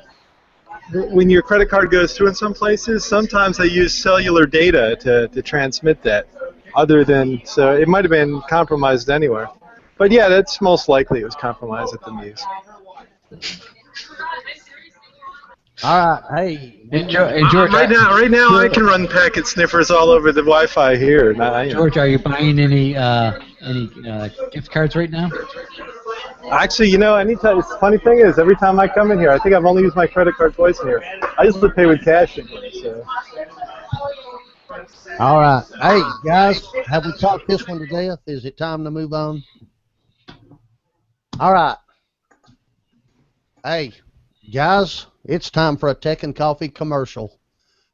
when your credit card goes through in some places, sometimes they use cellular data to transmit that. So it might have been compromised anywhere. But yeah, that's most likely it was compromised at the Muse. All right, hey. And George, right now, I can run packet sniffers all over the Wi-Fi here. George, are you buying any gift cards right now? Actually, anytime. The funny thing is, every time I come in here, I think I've only used my credit card twice in here. I usually pay with cash in here. So. All right, hey guys, have we talked this one to death? Is it time to move on? All right, hey guys, it's time for a Tech and Coffee commercial.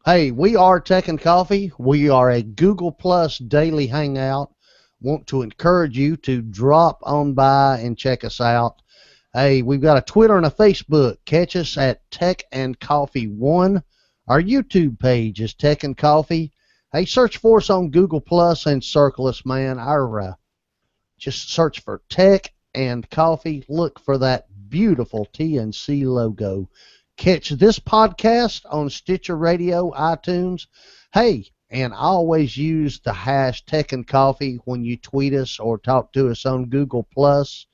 Hey, we are Tech and Coffee. We are a Google Plus daily hangout. Want to encourage you to drop on by and check us out. Hey, we've got a Twitter and a Facebook. Catch us at Tech and Coffee 1. Our YouTube page is Tech and Coffee. Hey, search for us on Google Plus and circle us, man. Just search for Tech and Coffee. Look for that beautiful TNC logo. Catch this podcast on Stitcher Radio, iTunes. Hey, and always use the hash Tech and Coffee when you tweet us or talk to us on Google Plus.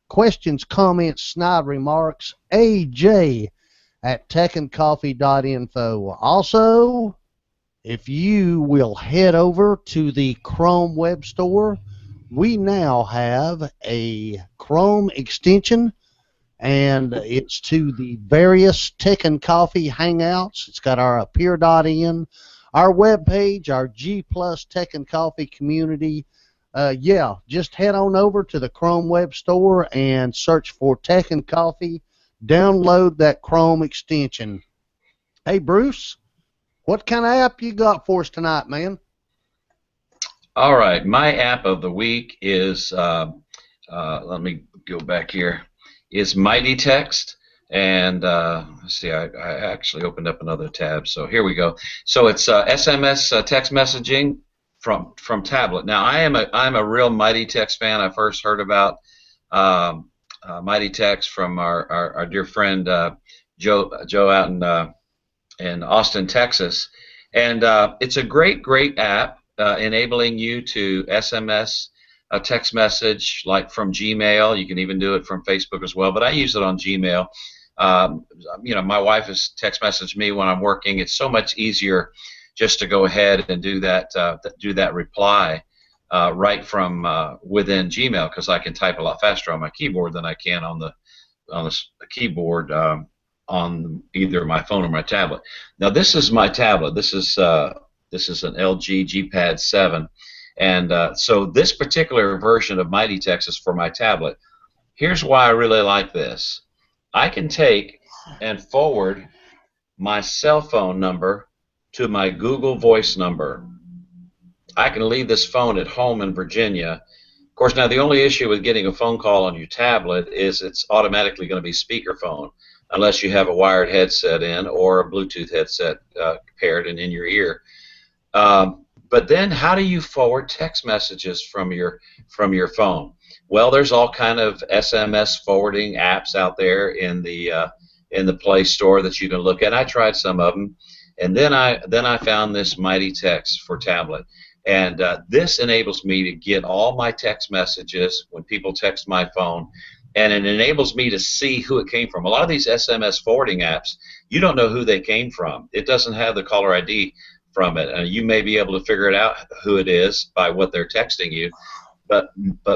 Questions, comments, snide remarks, AJ at techandcoffee.info. Also, if you will head over to the Chrome web store, we now have a Chrome extension, and it's to the various Tech and Coffee hangouts. It's got our appear.in, our webpage, our G Plus Tech and Coffee community. Just head on over to the Chrome web store and search for Tech and Coffee. Download that Chrome extension. Hey, Bruce, what kind of app you got for us tonight, man? All right, my app of the week is, let me go back here, is Mighty Text. And let's see, I actually opened up another tab, so here we go. So it's SMS text messaging from tablet. Now I'm a real Mighty Text fan. I first heard about Mighty Text from our dear friend Joe out in Austin, Texas, and it's a great app enabling you to SMS a text message like from Gmail. You can even do it from Facebook as well, but I use it on Gmail. My wife has text messaged me when I'm working. It's so much easier just to go ahead and do that reply right from within Gmail, because I can type a lot faster on my keyboard than I can on the keyboard on either my phone or my tablet. Now this is my tablet. This is an LG G-Pad 7, and so this particular version of Mighty Text is for my tablet. Here's why I really like this. I can take and forward my cell phone number to my Google Voice number. I can leave this phone at home in Virginia. Of course, now the only issue with getting a phone call on your tablet is it's automatically going to be speakerphone, unless you have a wired headset in or a Bluetooth headset paired and in your ear. But then, how do you forward text messages from your phone? Well, there's all kind of SMS forwarding apps out there in the Play Store that you can look at. I tried some of them, and then I found this Mighty Text for tablet, and this enables me to get all my text messages when people text my phone, and it enables me to see who it came from. A lot of these SMS forwarding apps, you don't know who they came from. It doesn't have the caller ID from it, and you may be able to figure it out who it is by what they're texting you. But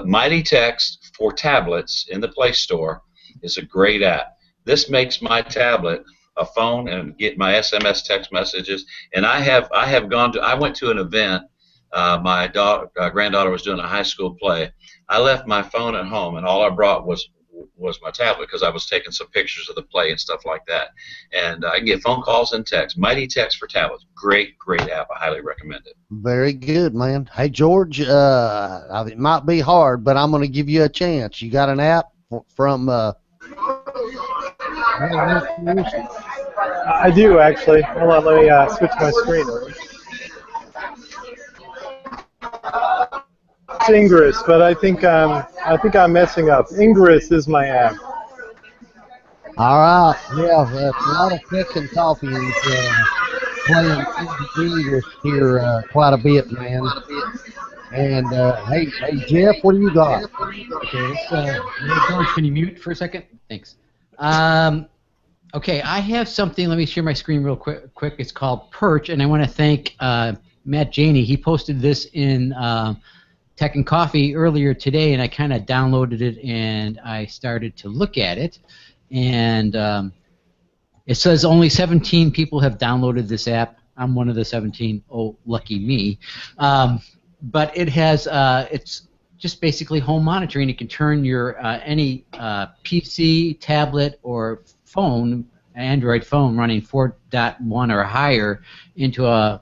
Mighty Text for tablets in the Play Store is a great app. This makes my tablet a phone and get my SMS text messages. And I went to an event. My granddaughter was doing a high school play. I left my phone at home, and all I brought was my tablet, because I was taking some pictures of the play and stuff like that. And I can get phone calls and text. Mighty Text for tablets. Great app. I highly recommend it. Very good, man. Hey, George, it might be hard, but I'm going to give you a chance. You got an app from I do, actually. Hold on, let me switch my screen over. It's Ingress, but I think I'm messing up. Ingress is my app. All right. Yeah, a lot of cooking coffee is playing English here quite a bit, man. And hey, Jeff, what do you got? Okay, George, can you mute for a second? Thanks. Okay, I have something. Let me share my screen real quick. It's called Perch, and I want to thank Matt Janey. He posted this in Tech and Coffee earlier today, and I kind of downloaded it and I started to look at it, and it says only 17 people have downloaded this app. I'm one of the 17. Oh, lucky me. But it has it's just basically home monitoring. You can turn your any PC, tablet, or phone, Android phone running 4.1 or higher into a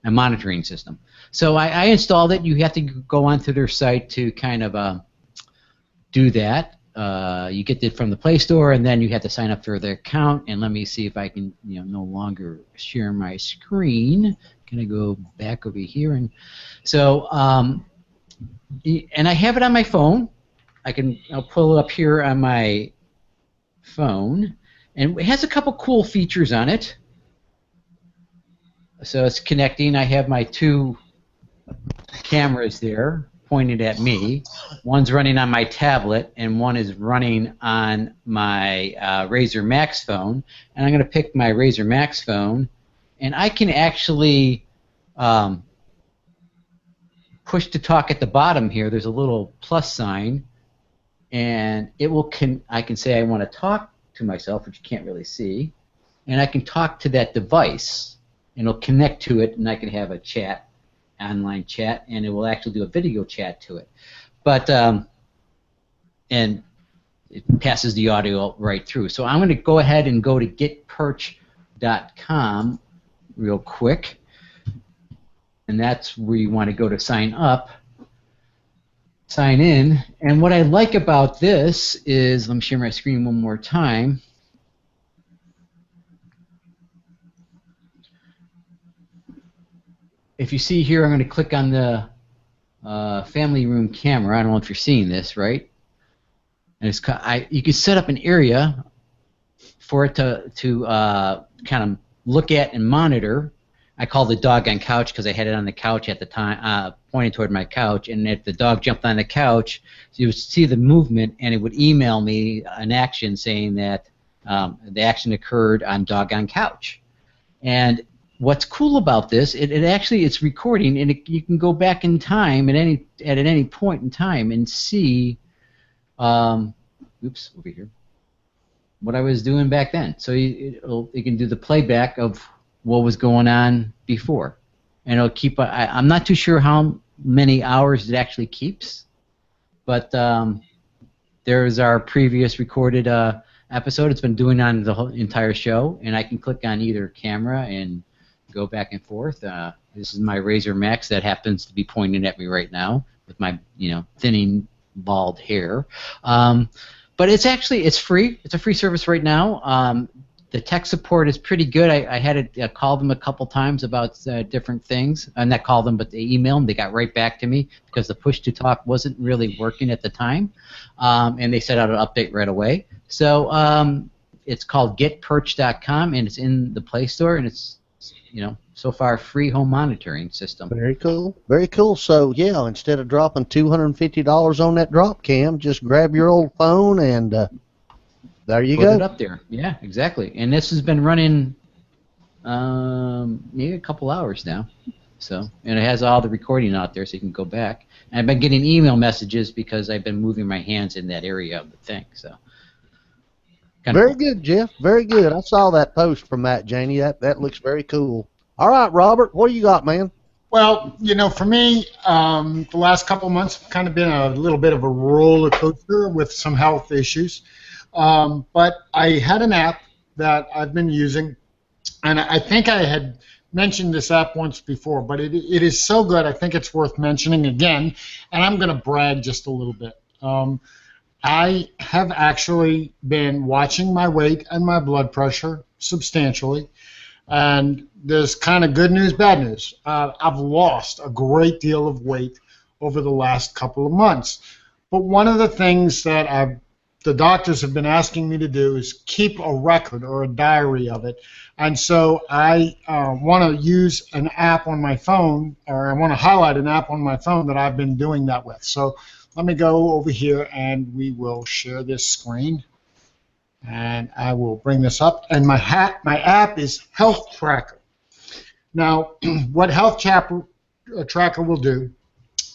monitoring system. So I installed it. You have to go onto their site to kind of do that. You get it from the Play Store, and then you have to sign up for their account. And let me see if I can, no longer share my screen. Can I go back over here? And so, and I have it on my phone. I'll pull it up here on my phone, and it has a couple cool features on it. So it's connecting. I have my two cameras there pointed at me. One's running on my tablet, and one is running on my Razer Max phone. And I'm going to pick my Razer Max phone, and I can actually push to talk at the bottom here. There's a little plus sign, and it will I can say I want to talk to myself, which you can't really see, and I can talk to that device, and it'll connect to it, and I can have a chat, online chat, and it will actually do a video chat to it. But and it passes the audio right through. So I'm going to go ahead and go to getperch.com real quick. and that's where you want to go to sign up, sign in. And what I like about this is, let me share my screen one more time. If you see here, I'm going to click on the family room camera. I don't know if you're seeing this, right? And it's you can set up an area for it to kind of look at and monitor. I call the dog on couch because I had it on the couch at the time, pointing toward my couch. And if the dog jumped on the couch, you would see the movement, and it would email me an action saying that the action occurred on dog on couch. And what's cool about this, it's recording, and you can go back in time at any point in time and see, oops, over here, what I was doing back then. So you can do the playback of what was going on before, and it'll keep. I'm not too sure how many hours it actually keeps, but there's our previous recorded episode. It's been doing on the whole entire show, and I can click on either camera and go back and forth. This is my Razor Max that happens to be pointing at me right now with my thinning bald hair. But it's free. It's a free service right now. The tech support is pretty good. I had to call them a couple times about different things. Not call them, but they emailed them. They got right back to me because the push-to-talk wasn't really working at the time. And they sent out an update right away. So it's called getperch.com, and it's in the Play Store, and it's so far free home monitoring system. Very cool. Very cool. So, yeah, instead of dropping $250 on that drop cam, just grab your old phone and there you go. Put it up there. Yeah, exactly. And this has been running maybe a couple hours now. So, and it has all the recording out there so you can go back. And I've been getting email messages because I've been moving my hands in that area of the thing. So, very good, Jeff. Very good. I saw that post from Matt Janey. That looks very cool. All right, Robert, what do you got, man? Well, for me, the last couple of months have kind of been a little bit of a roller coaster with some health issues. But I had an app that I've been using, and I think I had mentioned this app once before, but it is so good, I think it's worth mentioning again, and I'm going to brag just a little bit. I have actually been watching my weight and my blood pressure substantially, and there's kind of good news, bad news. I've lost a great deal of weight over the last couple of months, but one of the things that the doctors have been asking me to do is keep a record or a diary of it, and so I want to use an app on my phone, or I want to highlight an app on my phone that I've been doing that with. So let me go over here and we will share this screen, and I will bring this up, and my app is Health Tracker. Now, what Health Tracker will do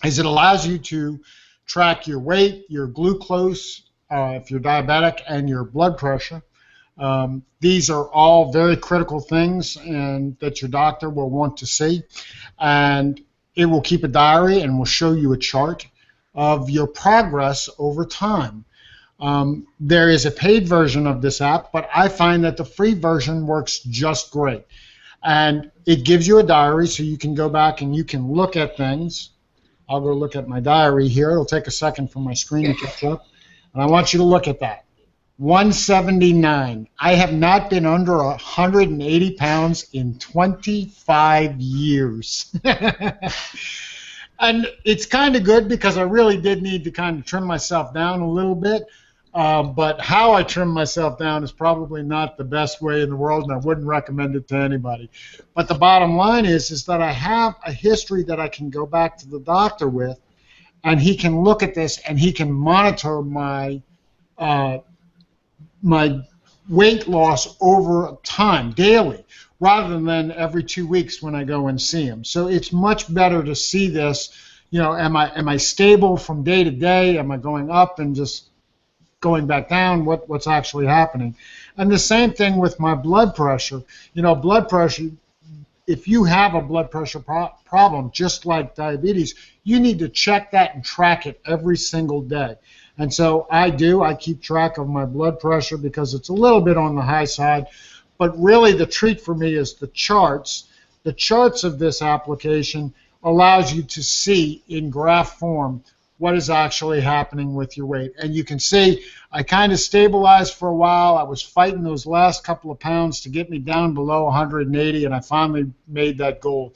is it allows you to track your weight, your glucose, if you're diabetic, and your blood pressure. These are all very critical things and that your doctor will want to see, and it will keep a diary and will show you a chart of your progress over time. There is a paid version of this app, but I find that the free version works just great. And it gives you a diary so you can go back and you can look at things. I'll go look at my diary here. It'll take a second for my screen to catch up. And I want you to look at that. 179. I have not been under 180 pounds in 25 years. And it's kind of good because I really did need to kind of trim myself down a little bit. But how I trim myself down is probably not the best way in the world, and I wouldn't recommend it to anybody. But the bottom line is that I have a history that I can go back to the doctor with, and he can look at this and he can monitor my my weight loss over time, daily, rather than every 2 weeks when I go and see him. So it's much better to see this. Am I stable from day to day? Am I going up and just going back down? What's actually happening? And the same thing with my blood pressure. Blood pressure, if you have a blood pressure problem, just like diabetes, you need to check that and track it every single day. And so I keep track of my blood pressure because it's a little bit on the high side. But really the treat for me is the charts. The charts of this application allows you to see in graph form what is actually happening with your weight. And you can see I kind of stabilized for a while. I was fighting those last couple of pounds to get me down below 180, and I finally made that goal.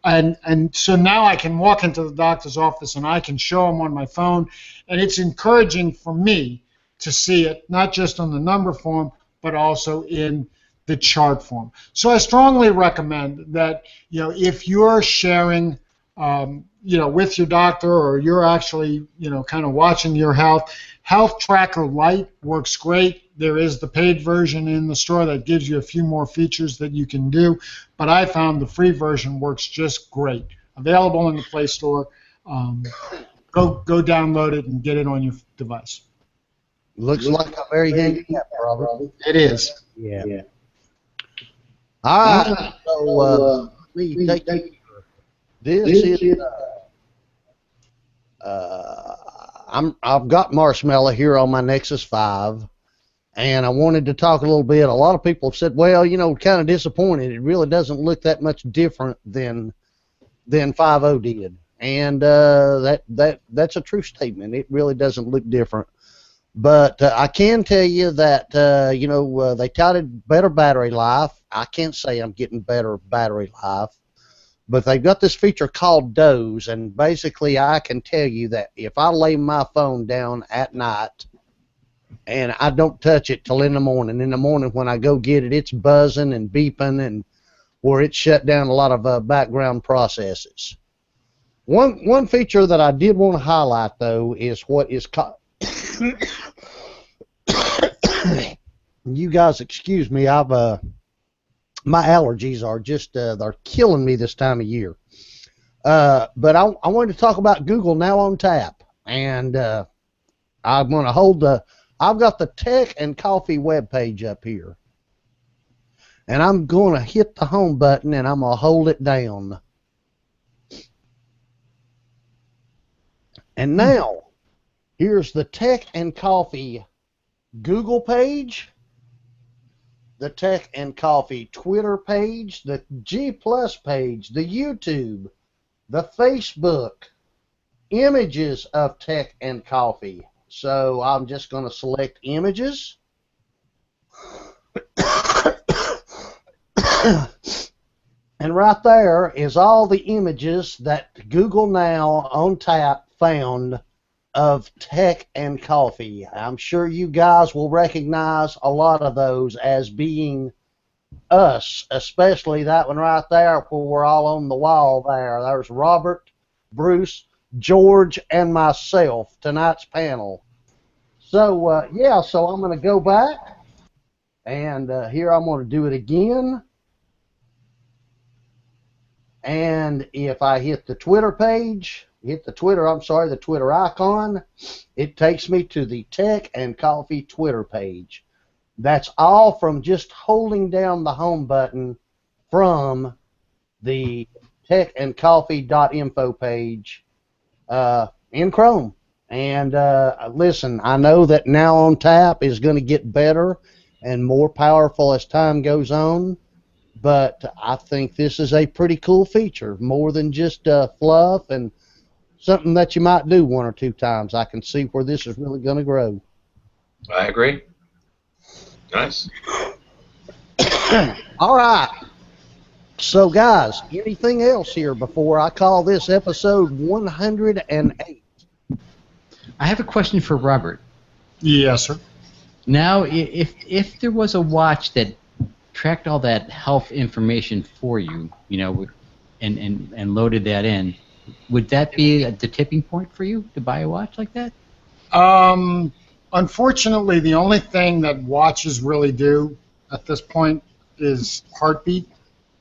And so now I can walk into the doctor's office and I can show them on my phone, and it's encouraging for me to see it, not just on the number form, but also in the chart form. So I strongly recommend that, if you're sharing, with your doctor, or you're actually, kind of watching your health, Health Tracker Lite works great. There is the paid version in the store that gives you a few more features that you can do, but I found the free version works just great. Available in the Play Store. Go download it and get it on your device. Looks like a very handy app, Robert. It is. Yeah. All right. So let me take this is. I've got Marshmallow here on my Nexus 5, and I wanted to talk a little bit. A lot of people have said, well, kind of disappointed. It really doesn't look that much different than 5.0 did, and that's a true statement. It really doesn't look different. But I can tell you that, they touted better battery life. I can't say I'm getting better battery life, but they've got this feature called Doze, and basically I can tell you that if I lay my phone down at night and I don't touch it till in the morning when I go get it, it's buzzing and beeping, and where it shut down a lot of background processes. One feature that I did want to highlight, though, is what is called... You guys excuse me, my allergies are just they're killing me this time of year. But I wanted to talk about Google Now on Tap, and I'm going to I've got the Tech and Coffee webpage up here, and I'm going to hit the home button and I'm going to hold it down. And now here's the Tech and Coffee Google page, the Tech and Coffee Twitter page, the G Plus page, the YouTube, the Facebook, images of Tech and Coffee. So I'm just going to select images. And right there is all the images that Google Now on Tap found of Tech and Coffee. I'm sure you guys will recognize a lot of those as being us, especially that one right there where we're all on the wall there. There's Robert, Bruce, George, and myself, tonight's panel. So, so I'm going to go back, and here I'm going to do it again. And if I hit the Twitter page, the Twitter icon, it takes me to the Tech and Coffee Twitter page. That's all from just holding down the home button from the techandcoffee.info page in Chrome. And listen, I know that Now on Tap is going to get better and more powerful as time goes on, but I think this is a pretty cool feature, more than just fluff and something that you might do one or two times. I can see where this is really going to grow. I agree. Nice. All right. So, guys, anything else here before I call this episode 108? I have a question for Robert. Yes, sir. Now, if there was a watch that tracked all that health information for you, and loaded that in, would that be the tipping point for you to buy a watch like that? Unfortunately, the only thing that watches really do at this point is heartbeat.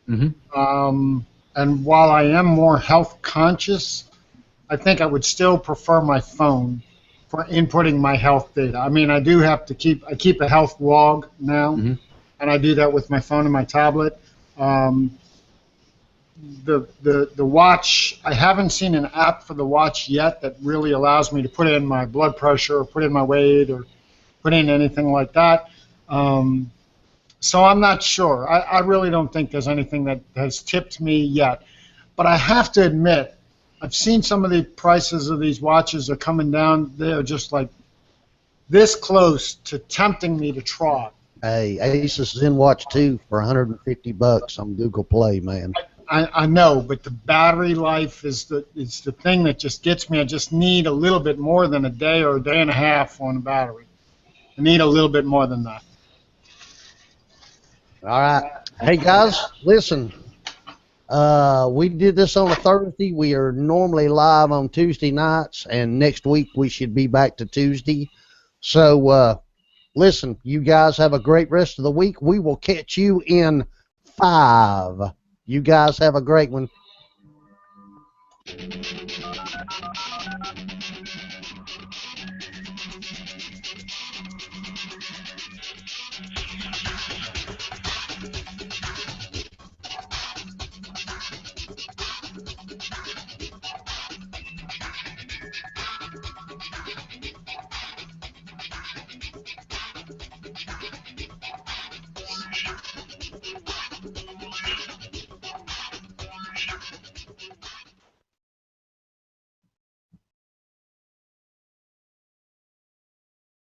Mm-hmm. And while I am more health conscious, I think I would still prefer my phone for inputting my health data. I mean, I keep a health log now, mm-hmm. and I do that with my phone and my tablet. The watch, I haven't seen an app for the watch yet that really allows me to put in my blood pressure or put in my weight or put in anything like that. So I'm not sure. I really don't think there's anything that has tipped me yet. But I have to admit, I've seen some of the prices of these watches are coming down. They're just like this close to tempting me to try. Hey, Asus ZenWatch 2 for $150 on Google Play, man. I know, but the battery life is the thing that just gets me. I just need a little bit more than a day or a day and a half on a battery. I need a little bit more than that. All right. Hey, guys, listen. We did this on a Thursday. We are normally live on Tuesday nights, and next week we should be back to Tuesday. So, listen, you guys have a great rest of the week. We will catch you in 5. You guys have a great one.